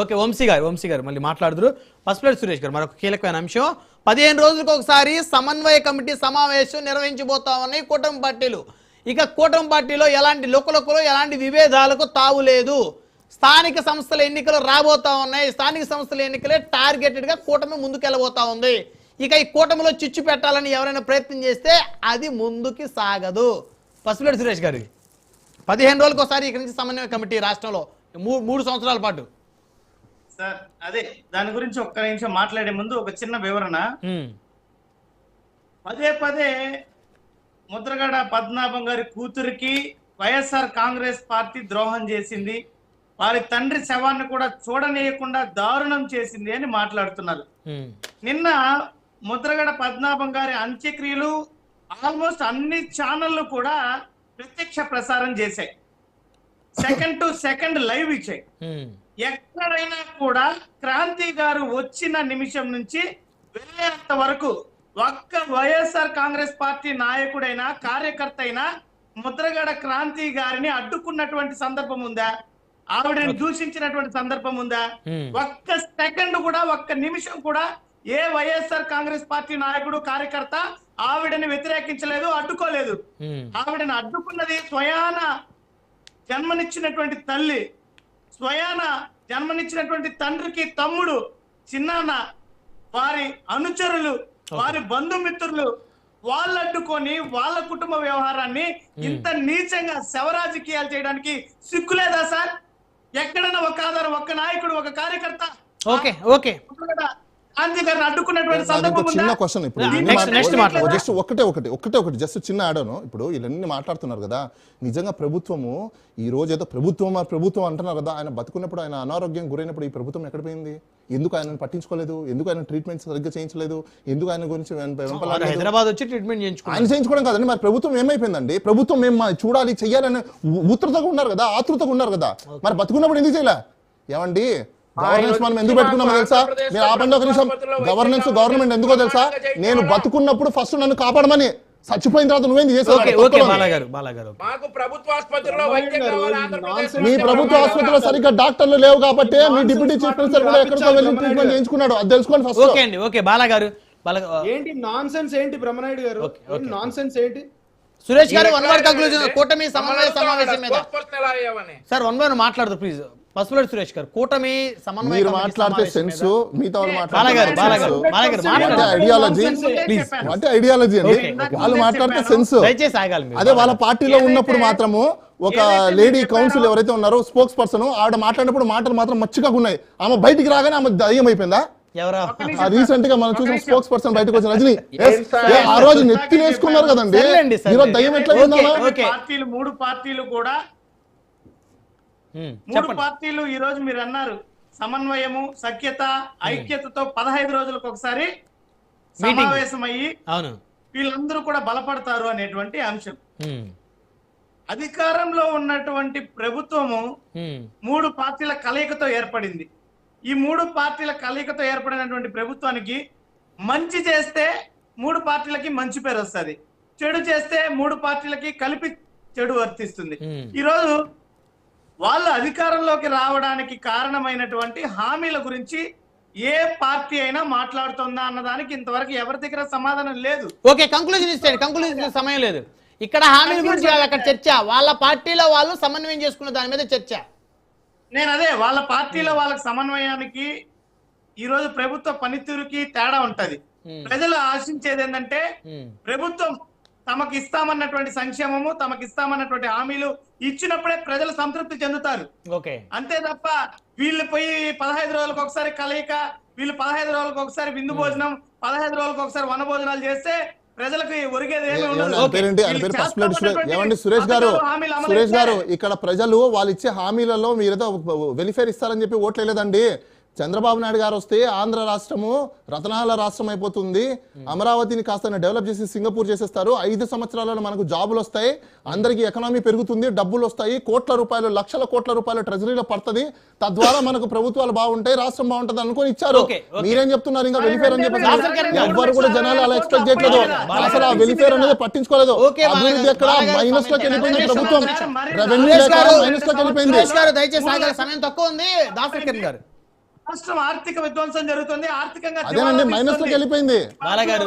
Okay, Vamsi గారు మళ్ళీ మాట్లాడుతురు. పసుపులేటి సురేష్ గారు మరొక కీలకమైన అంశం, 15 రోజులకు ఒకసారి సమన్వయ కమిటీ సమావేశం నిర్వహించబోతామని కూటమి పార్టీలు. ఇక కూటమి పార్టీలో ఎలాంటి లుకలుకలు ఎలాంటి విభేదాలకు తావు లేదు. స్థానిక సంస్థల ఎన్నికలు రాబోతా ఉన్నాయి. స్థానిక సంస్థల ఎన్నికలే టార్గెటెడ్ గా కూటమి ముందుకెళ్ళబోతా ఉంది. ఇక ఈ కూటమిలో చిచ్చు పెట్టాలని ఎవరైనా ప్రయత్నం చేస్తే అది ముందుకి సాగదు. పసుపులేటి సురేష్ గారు 15 రోజులకు ఒకసారి ఇక్కడి నుంచి సమన్వయ కమిటీ రాష్ట్రంలో 3 సంవత్సరాల పాటు. సార్ అదే దాని గురించి ఒక్క నిమిషం మాట్లాడే ముందు ఒక చిన్న వివరణ. పదే ముద్రగడ పద్మనాభం గారి కూతురికి వైఎస్ఆర్ కాంగ్రెస్ పార్టీ ద్రోహం చేసింది, వారి తండ్రి శవాన్ని కూడా చూడనీయకుండా దారుణం చేసింది అని మాట్లాడుతున్నారు. నిన్న ముద్రగడ పద్మనాభం గారి అంత్యక్రియలు ఆల్మోస్ట్ అన్ని ఛానళ్లు కూడా ప్రత్యక్ష ప్రసారం చేశాయి, సెకండ్ టు సెకండ్ లైవ్ ఇచ్చాయి. ఎక్కడైనా కూడా క్రాంతి గారు వచ్చిన నిమిషం నుంచి వెళ్ళేంత వరకు ఒక్క వైఎస్ఆర్ కాంగ్రెస్ పార్టీ నాయకుడైనా కార్యకర్త అయినా ముద్రగడ క్రాంతి గారిని అడ్డుకున్నటువంటి సందర్భం ఉందా? ఆవిడని దూషించినటువంటి సందర్భం ఉందా? ఒక్క సెకండ్ కూడా, ఒక్క నిమిషం కూడా ఏ వైఎస్ఆర్ కాంగ్రెస్ పార్టీ నాయకుడు కార్యకర్త ఆవిడని వ్యతిరేకించలేదు, అడ్డుకోలేదు. ఆవిడని అడ్డుకున్నది స్వయాన జన్మనిచ్చినటువంటి తల్లి, స్వయాన జన్మనిచ్చినటువంటి తండ్రికి తమ్ముడు, చిన్నాన్న, వారి అనుచరులు, వారి బంధుమిత్రులు. వాళ్ళు అడ్డుకొని వాళ్ళ కుటుంబ వ్యవహారాన్ని ఇంత నీచంగా శవరాజకీయాలు చేయడానికి సిగ్గులేదా సార్? ఎక్కడైనా ఒక ఆధారం, ఒక నాయకుడు, ఒక కార్యకర్త గాంధీ గారిని అడ్డుకున్నటువంటి సందర్భం చిన్న క్వశ్చన్. ఇప్పుడు జస్ట్ ఒకటే జస్ట్ చిన్న ఆడను. ఇప్పుడు వీళ్ళన్నీ మాట్లాడుతున్నారు కదా, నిజంగా ప్రభుత్వము ఈ రోజు ఏదో ప్రభుత్వం అంటున్నారు కదా, ఆయన బతుకున్నప్పుడు, ఆయన అనారోగ్యం గురైనప్పుడు ఈ ప్రభుత్వం ఎక్కడ పోయింది? ఎందుకు ఆయనను పట్టించుకోలేదు? ఎందుకు ఆయన ట్రీట్మెంట్ సరిగ్గా చేయించలేదు? ఎందుకు ఆయన గురించి హైదరాబాద్ వచ్చి ట్రీట్మెంట్ ఆయన చేయించుకోవడం కాదండి, మరి ప్రభుత్వం ఏమైపోయిందండి? ప్రభుత్వం మేము చూడాలి, చెయ్యాలని ఆతృతగా ఉన్నారు కదా, మరి బతుకున్నప్పుడు ఎందుకు చేయలే? ఏమండి, గవర్నెన్స్ మనం ఎందుకు పెట్టుకున్నామో తెలుసా? మీరు ఆపండి ఒక నిమిషం. గవర్నమెంట్ ఎందుకో తెలుసా? నేను బతుకున్నప్పుడు ఫస్ట్ నన్ను కాపాడమని, చచ్చిపోయిన తర్వాత నువ్వేం చేసావు? మీ ప్రభుత్వ ఆసుపత్రిలో సరిగ్గా డాక్టర్లు లేవు కాబట్టి మీ డిప్యూటీ చీఫ్ మినిస్టర్ కూడా ఎక్కడికో వెళ్ళి ట్రీట్మెంట్ చేయించుకున్నాడు. అది తెలుసుకోండి ఫస్ట్. ఓకే బాలా గారు, ఏంటి నాన్ సెన్స్? ఏంటి బ్రహ్మనాయుడు గారు నాన్ సెన్స్ ఏంటి? సురేష్ గారు వన్ వర్డ్ కంక్లూజన్ కూటమి సమన్వయ సమావేశం మీద సార్ వన్ వర్డ్ మాట్లాడదు ప్లీజ్. పసుపులేటి సురేష్ గారు కూటమి సమన్వయ మీరు మాట్లాడితే సెన్స్, మిగతా ఐడియాలజీ అండి, వాళ్ళు మాట్లాడితే సెన్స్. అదే వాళ్ళ పార్టీలో ఉన్నప్పుడు మాత్రము ఒక లేడీ కౌన్సిల్ ఎవరైతే ఉన్నారో స్పోక్స్ పర్సన్, ఆవిడ మాట్లాడినప్పుడు మాటలు మాత్రం మచ్చిగా ఉన్నాయి. ఆమె బయటికి రాగానే ఆమె దయ్యం అయిపోయిందా? రీసెంట్ గా మనం చూసిన స్పోక్స్ పర్సన్ బయటకు వచ్చిన రజనీ ఆ రోజు నెత్తి వేసుకున్నారు కదండి, ఈరోజు దయ్యం ఎట్లా? మూడు పార్టీలు ఈ రోజు మీరు అన్నారు సమన్వయము, సఖ్యత, ఐక్యతతో 15 రోజులకు ఒకసారి సమావేశం అయ్యి వీళ్ళందరూ కూడా బలపడతారు అనేటువంటి అంశం. అధికారంలో ఉన్నటువంటి ప్రభుత్వము 3 పార్టీల కలయికతో ఏర్పడింది. ఈ 3 పార్టీల కలయికతో ఏర్పడినటువంటి ప్రభుత్వానికి మంచి చేస్తే 3 పార్టీలకి మంచి పేరు వస్తుంది, చెడు చేస్తే 3 పార్టీలకి కలిపి చెడు వర్తిస్తుంది. ఈరోజు వాళ్ళు అధికారంలోకి రావడానికి కారణమైనటువంటి హామీల గురించి ఏ పార్టీ అయినా మాట్లాడుతుందా అన్నదానికి ఇంతవరకు ఎవరి దగ్గర సమాధానం లేదు. ఓకే, కంక్లూజన్ ఇస్తాడు. కంక్లూజన్ సమయం లేదు. ఇక్కడ హామీల గురించి అక్కడ చర్చ, వాళ్ళ పార్టీలో వాళ్ళు సమన్వయం చేసుకున్న దాని మీద చర్చ. నేను అదే వాళ్ళ పార్టీలో వాళ్ళకి సమన్వయానికి ఈ రోజు ప్రభుత్వ పనితీరుకి తేడా ఉంటది. ప్రజలు ఆశించేది ఏంటంటే ప్రభుత్వం తమకు ఇస్తామన్నటువంటి సంక్షేమము, తమకు ఇస్తామన్నటువంటి హామీలు ఇచ్చినప్పుడే ప్రజలు సంతృప్తి చెందుతారు. అంతే తప్ప వీళ్ళు పోయి 15 రోజులకు ఒకసారి కలయిక, వీళ్ళు 15 రోజులకు ఒకసారి విందు భోజనం, 15 రోజులకు ఒకసారి వన భోజనాలు చేస్తే ప్రజలకి ఒరిగేది ఏమీ ఉండదు. ఏమండి సురేష్ గారు, ఇక్కడ ప్రజలు వాళ్ళు ఇచ్చే హామీలలో మీరేదో వెలిఫేర్ ఇస్తారని చెప్పి ఓట్లేదండి. చంద్రబాబు నాయుడు గారు వస్తే ఆంధ్ర రాష్ట్రము రతనాల రాష్ట్రం అయిపోతుంది, అమరావతిని కాస్త డెవలప్ చేసి సింగపూర్ చేసేస్తారు, 5 సంవత్సరాలలో మనకు జాబులు వస్తాయి, అందరికి ఎకనామీ పెరుగుతుంది, డబ్బులు వస్తాయి, లక్షల కోట్ల రూపాయలు ట్రెజరీలో పడుతుంది, తద్వారా మనకు ప్రభుత్వాలు బాగుంటాయి, రాష్ట్రం బాగుంటుంది అనుకుని ఇచ్చారు. మీరేం చెప్తున్నారు ఇంకా వెలిఫేర్ అని చెప్పి? ఎవ్వరు కూడా జనాలు అలా ఎక్స్పెక్ట్ చేయట్లేదు. అసలు ఆ వెలిఫేర్ అనేది పట్టించుకోలేదు. అభివృద్ధి ఎక్కడ మైనస్ లోకి వెళ్ళిపోయింది, ప్రభుత్వం రెవెన్యూ మైనస్ లోకి వెళ్ళిపోయింది. దయచేసి సమయం తక్కువ ఉంది. దాసరి గారు రాష్ట్రం ఆర్థిక విధ్వంసం జరుగుతుంది, ఆర్థికంగా అదేనండి మైనస్ లోకి వెళ్ళిపోయింది. బాలగారు